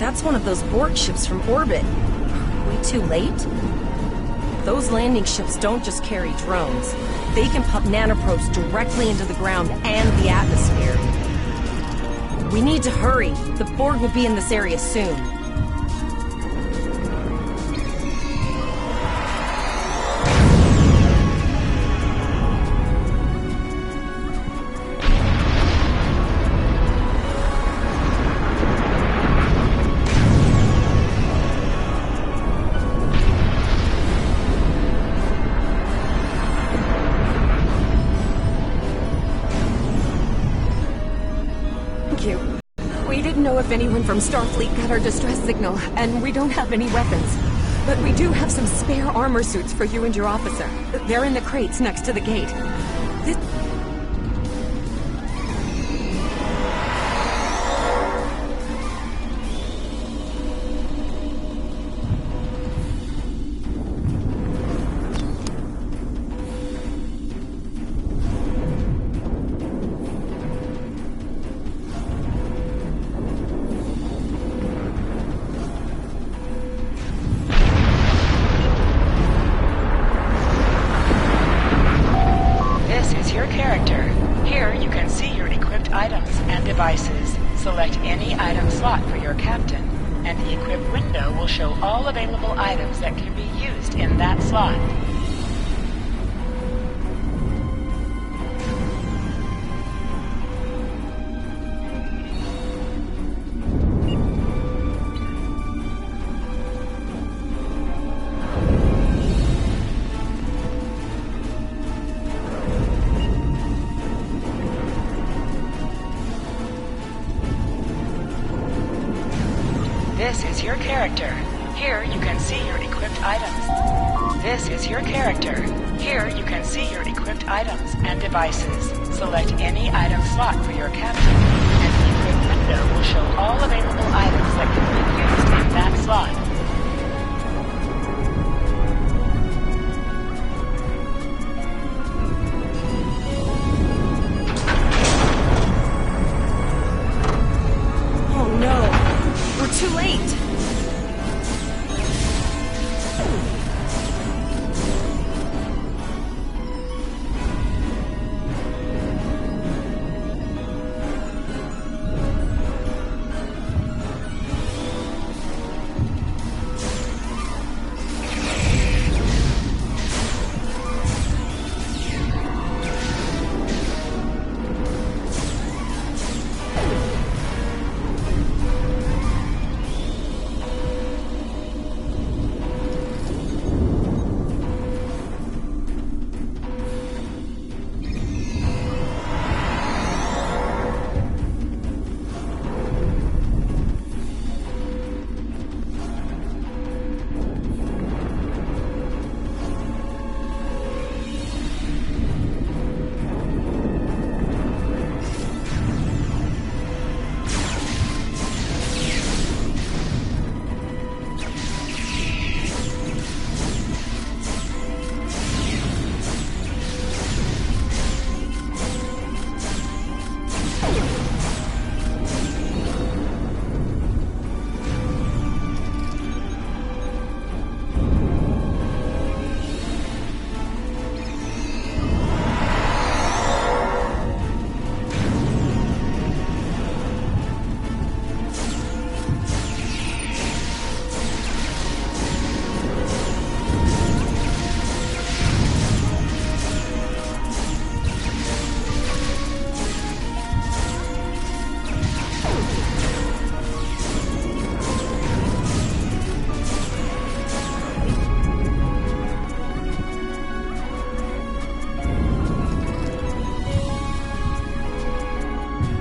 That's one of those Borg ships from orbit. Are we too late? Those landing ships don't just carry drones. They can pump nanoprobes directly into the ground and the atmosphere. We need to hurry. The Borg will be in this area soon. We didn't know if anyone from Starfleet got our distress signal, and we don't have any weapons. But we do have some spare armor suits for you and your officer. They're in the crates next to the gate. Select any item slot for your captain, and the equip window will show all available items that can be used in that slot. This is your character. Here you can see your equipped items. This is your character. Here you can see your equipped items and devices. Select any item slot for your captain, and the equipped window will show all available items that can be used in that slot. Too late!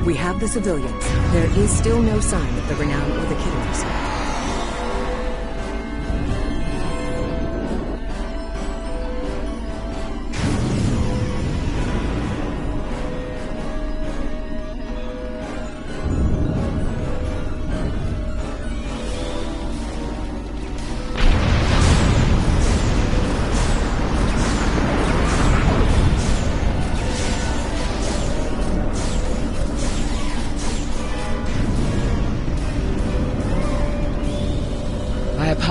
We have the civilians. There is still no sign of the Renown or the killers.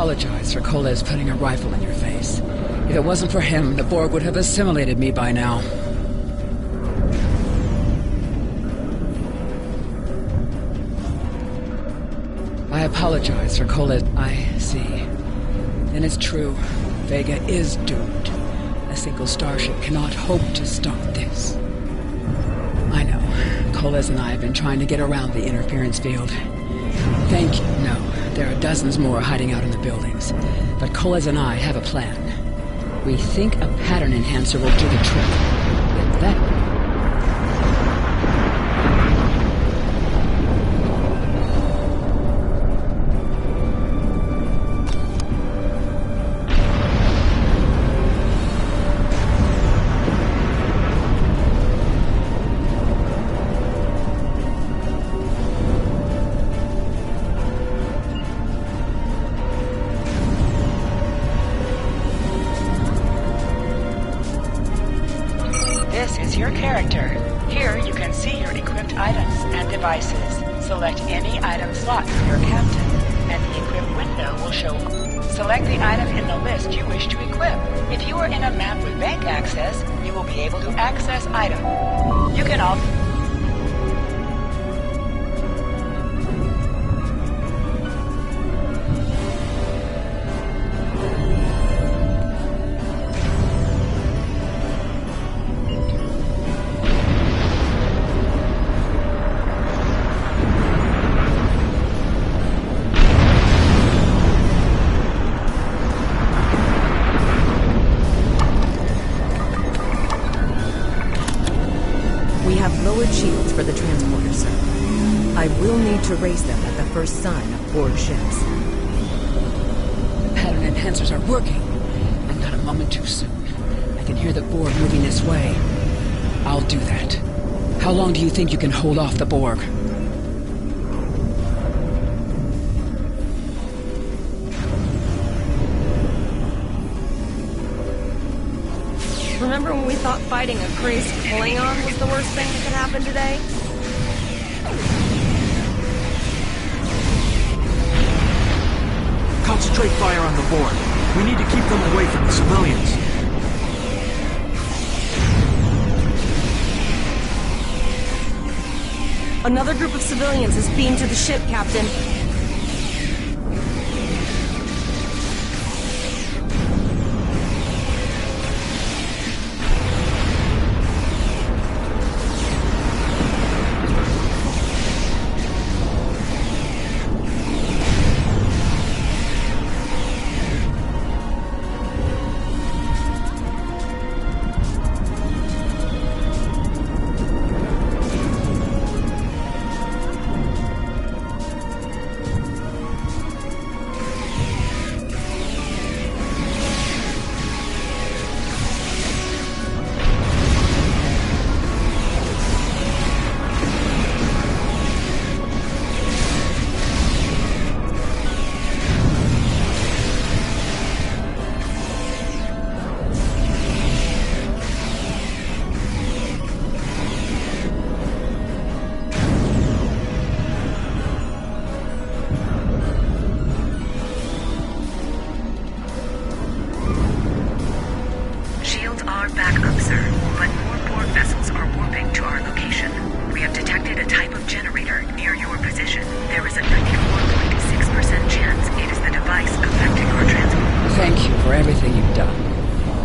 apologize for Koles putting a rifle in your face. If it wasn't for him, the Borg would have assimilated me by now. I apologize for Koles. I see. Then it's true. Vega is doomed. A single starship cannot hope to stop this. I know. Koles and I have been trying to get around the interference field. Thank you. No, there are dozens more hiding out in the buildings. But Koles and I have a plan. We think a pattern enhancer will do the trick. And that... This is your character. Here you can see your equipped items and devices. Select any item slot for your captain, and the equip window will show. Select the item in the list you wish to equip. If you are in a map with bank access, you will be able to access item. You can also... Lowered shields for the transporter, sir. I will need to raise them at the first sign of Borg ships. Pattern enhancers are working, and not a moment too soon. I can hear the Borg moving this way. I'll do that. How long do you think you can hold off the Borg? Remember when we thought fighting a crazed Klingon was the worst thing that could happen today? Concentrate fire on the Borg. We need to keep them away from the civilians. Another group of civilians is beamed to the ship, Captain.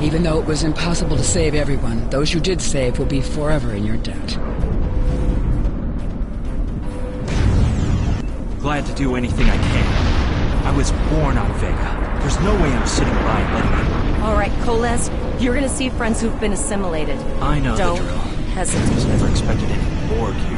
Even though it was impossible to save everyone, those you did save will be forever in your debt. Glad to do anything I can. I was born on Vega. There's no way I'm sitting by and letting it... All right, Koles, you're gonna see friends who've been assimilated. I know Don't the drill. hesitate. I was never expected any Borg here.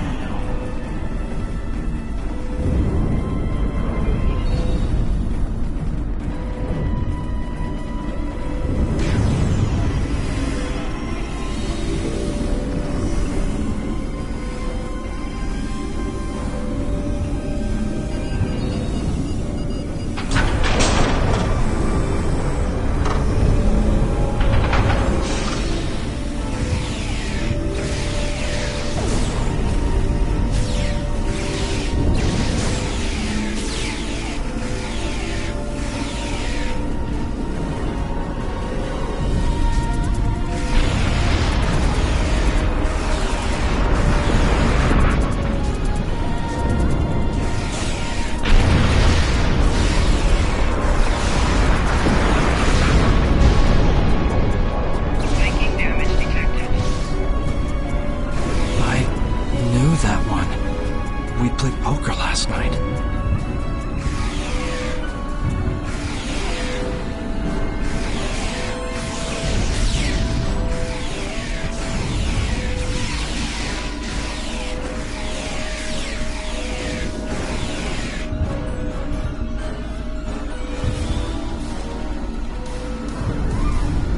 Joker last night.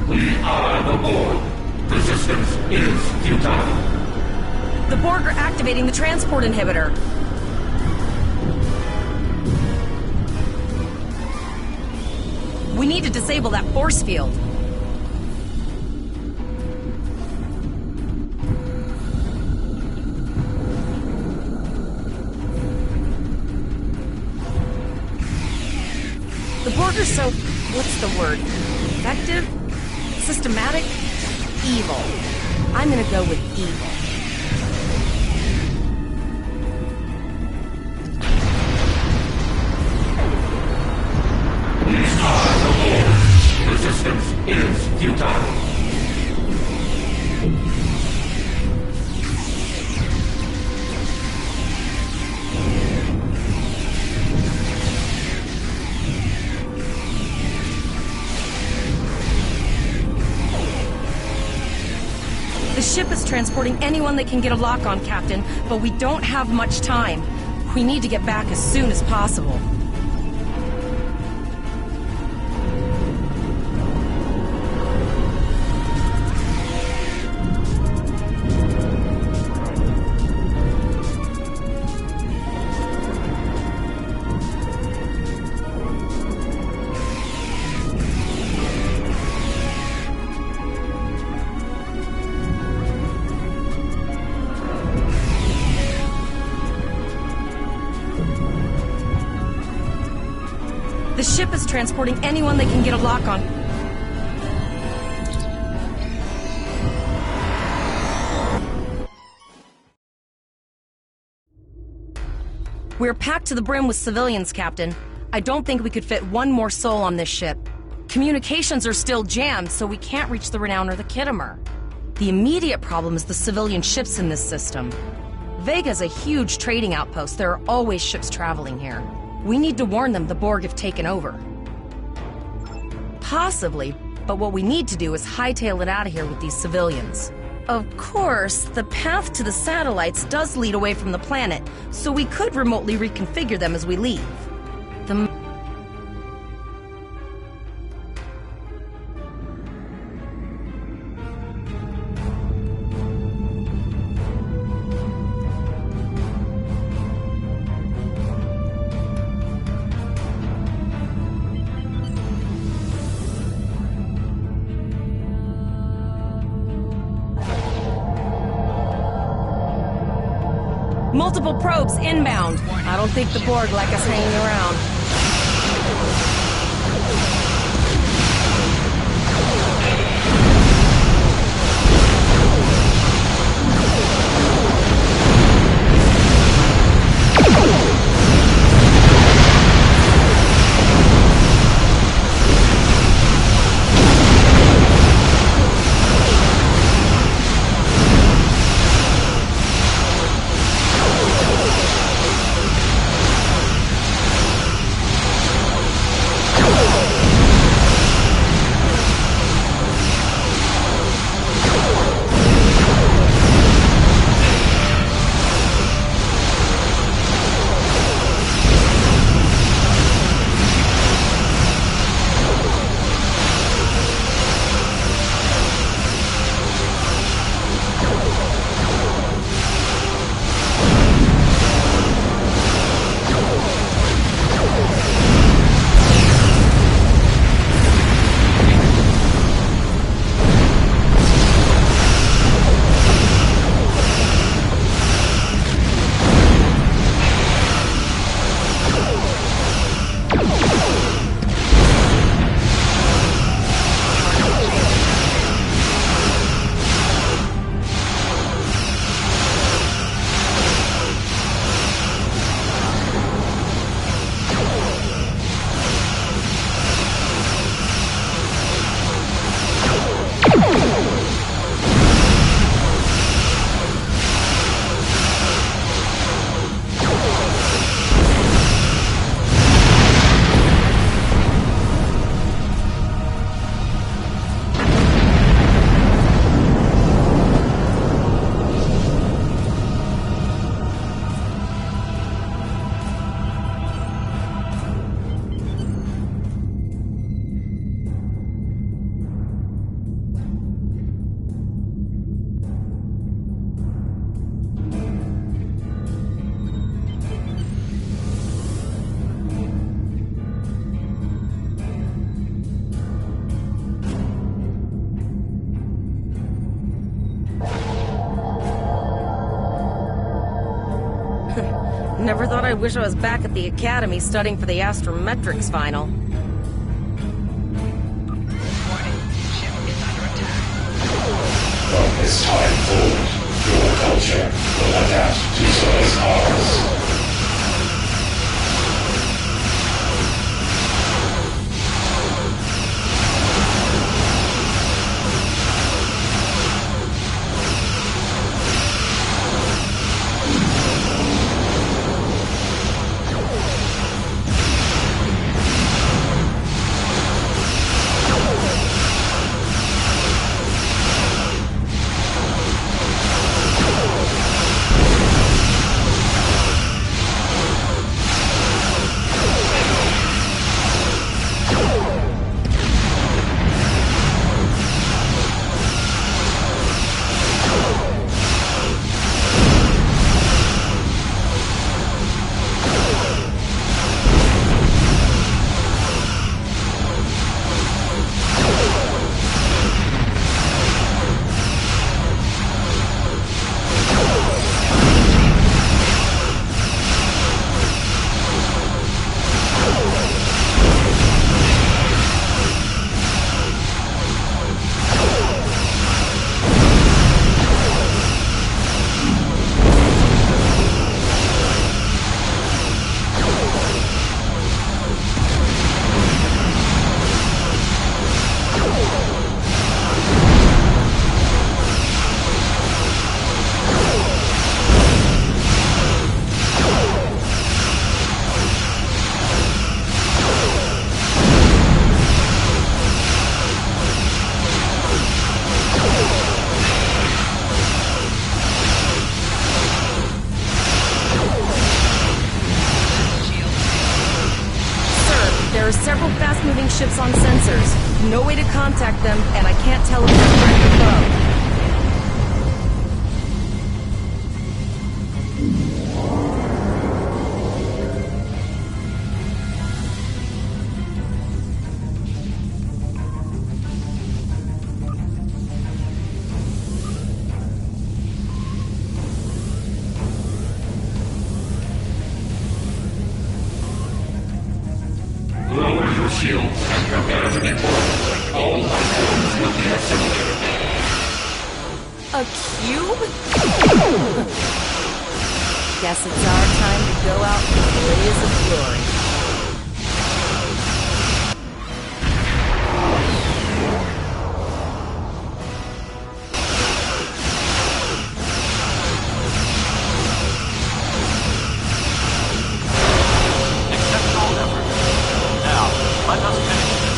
We are the Borg. Resistance is futile. The Borg are activating the transport inhibitor. We need to disable that force field. The Borg are so... what's the word? Effective? Systematic? Evil. I'm gonna go with evil. These are the Borg. Resistance is futile. The ship is transporting anyone they can get a lock on, Captain, but we don't have much time. We need to get back as soon as possible. The ship is transporting anyone they can get a lock on. We're packed to the brim with civilians, Captain. I don't think we could fit one more soul on this ship. Communications are still jammed, so we can't reach the Renown or the Khitomer. The immediate problem is the civilian ships in this system. Vega's a huge trading outpost. There are always ships traveling here. We need to warn them the Borg have taken over. Possibly, but what we need to do is hightail it out of here with these civilians. Of course, the path to the satellites does lead away from the planet, so we could remotely reconfigure them as we leave. The multiple probes inbound. I don't think the Borg like us hanging around. Never thought I'd wish I was back at the academy studying for the astrometrics final. Warning, ship is under attack. From this time forward, your culture will adapt to Solus Ars. There are several fast-moving ships on sensors. No way to contact them, and I can't tell if they're friend or foe. Lower your shields and prepare to report. All lifeforms will be assimilated. A cube? Guess it's our time to go out in a blaze of glory. Exceptional effort. Now, let us finish this.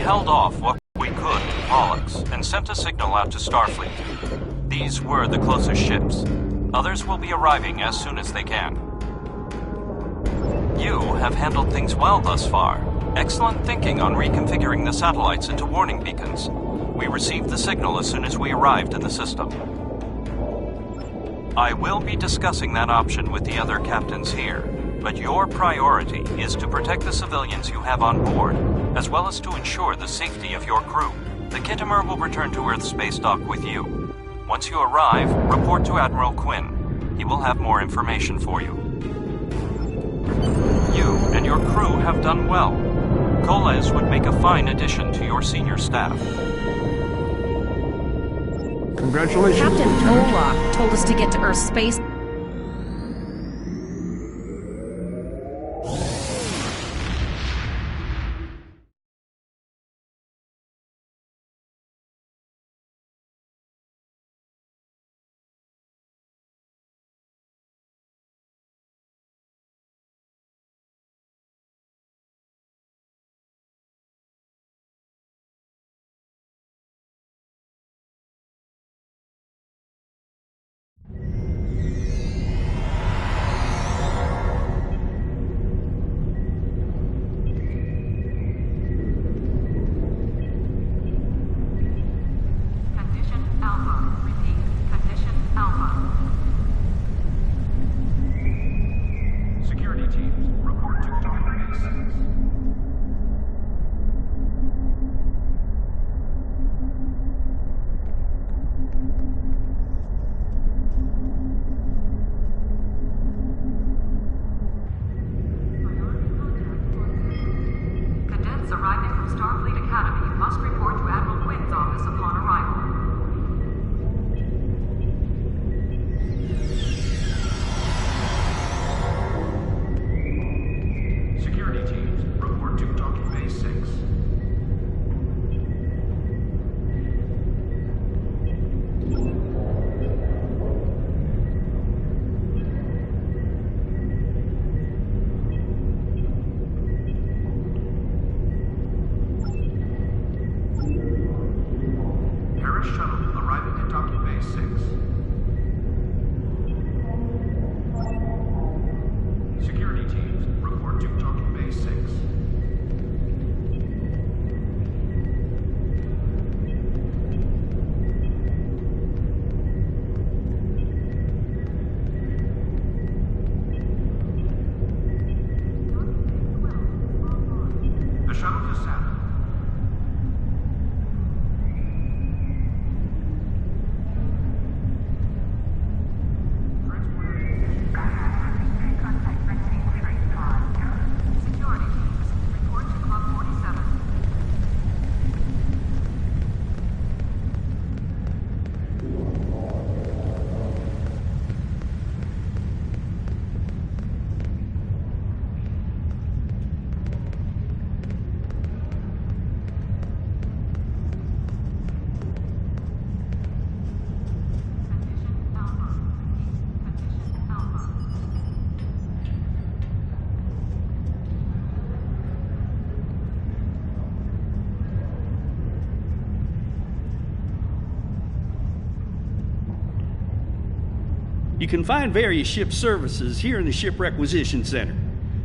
Held off what we could to Pollux and sent a signal out to Starfleet. These were the closest ships. Others will be arriving as soon as they can. You have handled things well thus far. Excellent thinking on reconfiguring the satellites into warning beacons. We received the signal as soon as we arrived in the system. I will be discussing that option with the other captains here. But your priority is to protect the civilians you have on board, as well as to ensure the safety of your crew. The Khitomer will return to Earth space dock with you. Once you arrive, report to Admiral Quinn. He will have more information for you. You and your crew have done well. Koles would make a fine addition to your senior staff. Congratulations. Captain Pollock told us to get to Earth space Starfleet Academy must report to Admiral Quinn's office upon arrival. Security teams, report to Docking Bay 6. Paris shuttle arriving at Docking Bay 6. Security teams, report to Docking Bay 6. The shuttle to Saturn. Security teams, report to Club 47. Condition Alpha. Condition Alpha. You can find various ship services here in the Ship Requisition Center.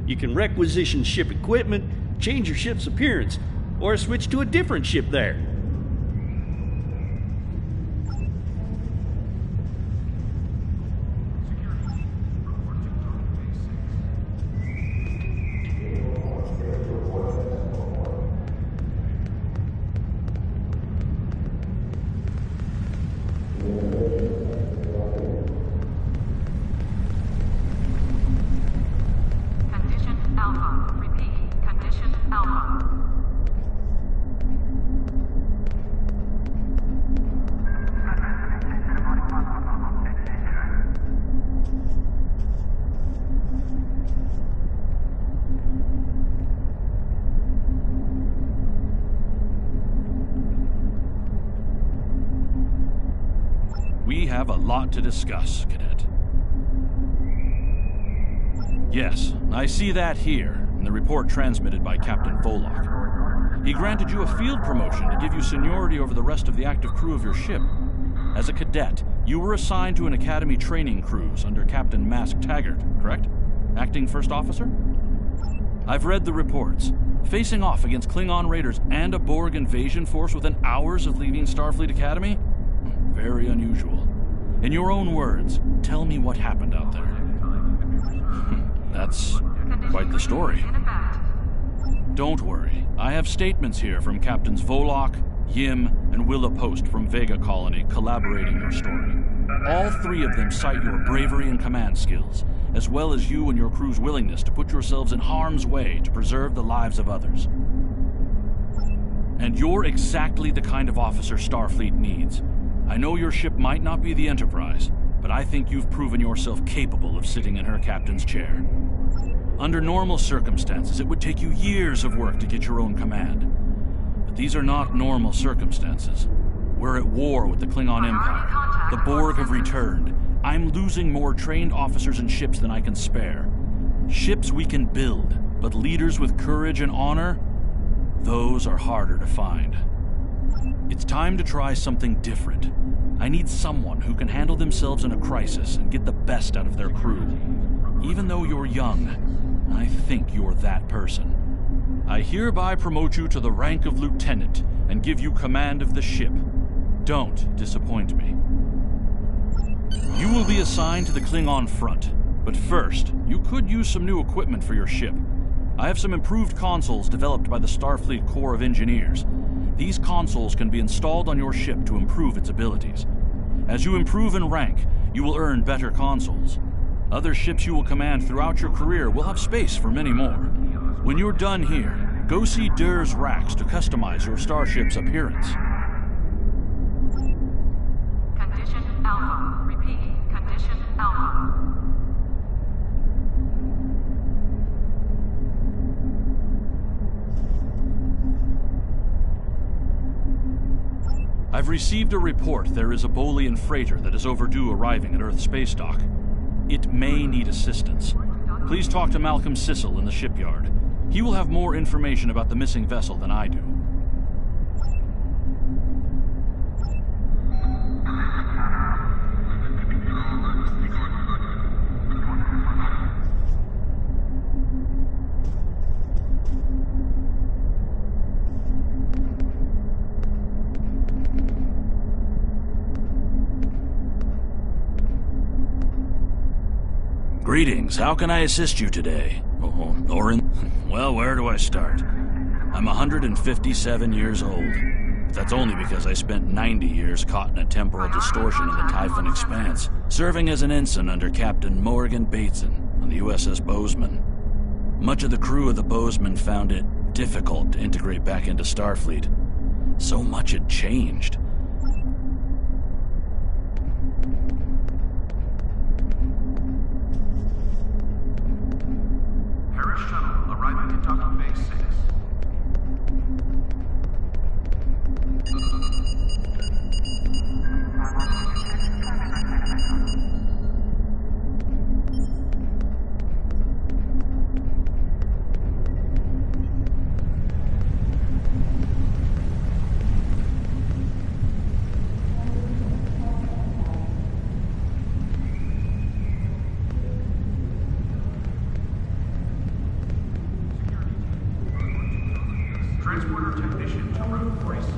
You can requisition ship equipment, change your ship's appearance, or switch to a different ship there. Condition Alpha. Repeat. Condition Alpha. We have a lot to discuss, Cadet. Yes, I see that here, in the report transmitted by Captain Volok. He granted you a field promotion to give you seniority over the rest of the active crew of your ship. As a cadet, you were assigned to an Academy training cruise under Captain Mask Taggart, correct? Acting First Officer? I've read the reports. Facing off against Klingon raiders and a Borg invasion force within hours of leaving Starfleet Academy? Very unusual. In your own words, tell me what happened out there. That's quite the story. Don't worry. I have statements here from Captains Volok, Yim, and Willa Post from Vega Colony collaborating your story. All three of them cite your bravery and command skills, as well as you and your crew's willingness to put yourselves in harm's way to preserve the lives of others. And you're exactly the kind of officer Starfleet needs. I know your ship might not be the Enterprise, but I think you've proven yourself capable of sitting in her captain's chair. Under normal circumstances, it would take you years of work to get your own command. But these are not normal circumstances. We're at war with the Klingon Empire. The Borg have returned. I'm losing more trained officers and ships than I can spare. Ships we can build, but leaders with courage and honor? Those are harder to find. It's time to try something different. I need someone who can handle themselves in a crisis and get the best out of their crew. Even though you're young, I think you're that person. I hereby promote you to the rank of lieutenant and give you command of the ship. Don't disappoint me. You will be assigned to the Klingon front, but first, you could use some new equipment for your ship. I have some improved consoles developed by the Starfleet Corps of Engineers. These consoles can be installed on your ship to improve its abilities. As you improve in rank, you will earn better consoles. Other ships you will command throughout your career will have space for many more. When you're done here, Go see Dur's Racks to customize your starship's appearance. Condition Alpha. Repeat. Condition Alpha. I've received a report there is a Bolian freighter that is overdue arriving at Earth space dock. It may need assistance. Please talk to Malcolm Sissel in the shipyard. He will have more information about the missing vessel than I do. Greetings, how can I assist you today? Well, where do I start? I'm 157 years old. That's only because I spent 90 years caught in a temporal distortion in the Typhon Expanse, serving as an ensign under Captain Morgan Bateson on the USS Bozeman. Much of the crew of the Bozeman found it difficult to integrate back into Starfleet. So much had changed. Paris shuttle arriving in docking bay 6. Transporter technician to room 46.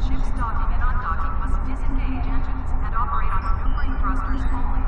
Ships docking and undocking must disengage engines and operate on maneuvering thrusters only.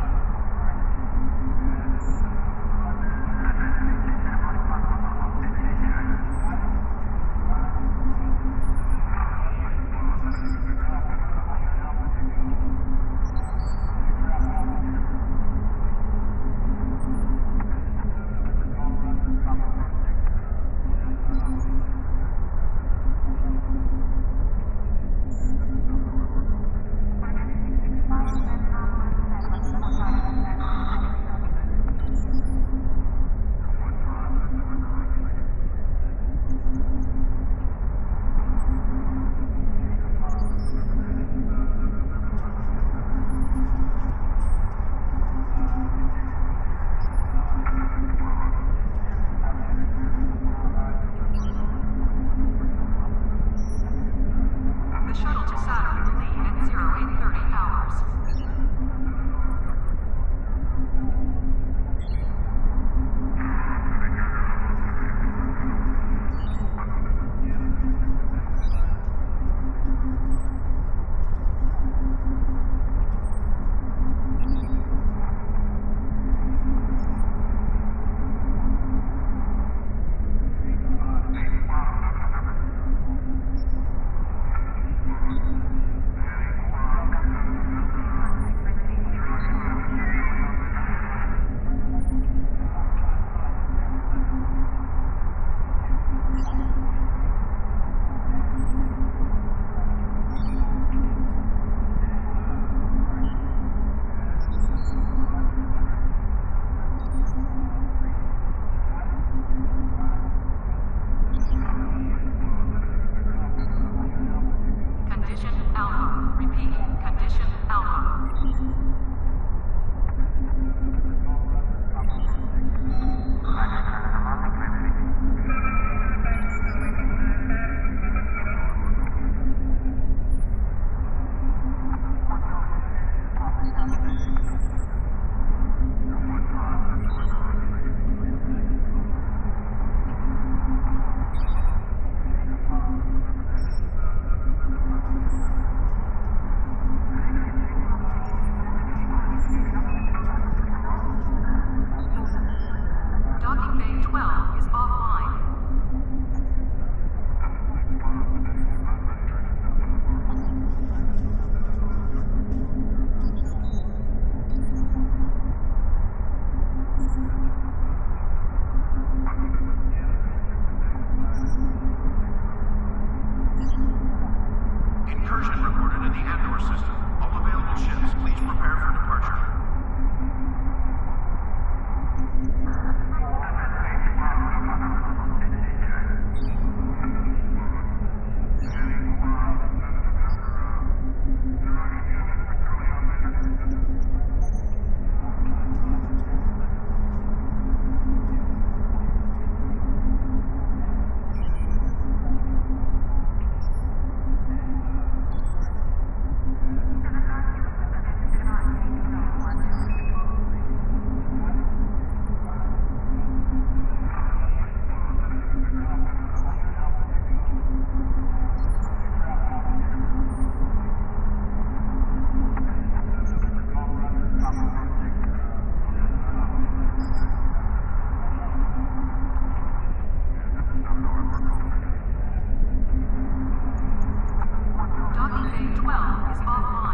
Bay 12 is offline.